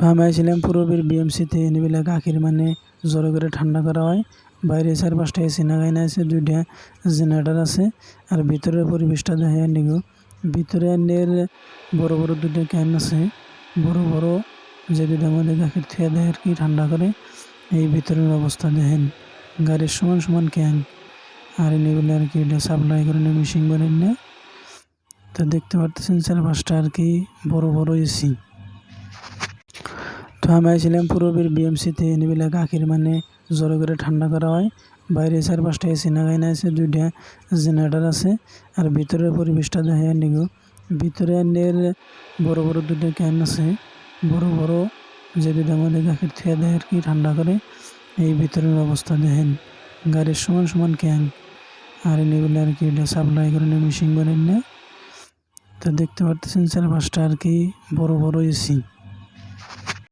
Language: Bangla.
আমি আইছিলাম পূরবীর বিএমসিতে নিবিলা গাখির মানে জোরে করে ঠান্ডা করা হয়। বাইরে 4-5টা এসি লাগাইনা আছে, 2টা জেনারেটর আছে। আর ভিতরের পরিবেশটা দেখে নিগো। ভিতরে আন্নের বড় বড় 2টা ক্যান আছে, বড় বড় যে 2টার মধ্যে গাখির থুয়া দেয় আর কি ঠান্ডা করে। এই ভিতরের অবস্থা দেখেন, গাড়ির সমান সমান ক্যান। আর নিবিলা আর কি এটা সাপ্লাই করে মেশিন বানাই না। তো দেখতে পারতেছেন 4-5টা আর কি বড় বড় এসি। তো আমি আইছিলাম পূরবীর বিএমসিতে নিবিলা গাখির মানে জোরে করে ঠান্ডা করা হয়। বাইরে 4-5টা এসি লাগাইনা আছে, 2টা জেনারেটর আছে। আর ভিতরের পরিবেশটা দেখে নিগো। ভিতরে আন্নের বড় বড় 2টা ক্যান আছে, বড় বড় যে 2টার মধ্যে গাখির থুয়া দেয় আর কি ঠান্ডা করে। এই ভিতরের অবস্থা দেখেন, গাড়ির সমান সমান ক্যান। আর নিবিলা আর কি এটা সাপ্লাই করে মেশিন বানাই না। তো দেখতে পারতেছেন 4-5টা আর কি বড় বড় এসি।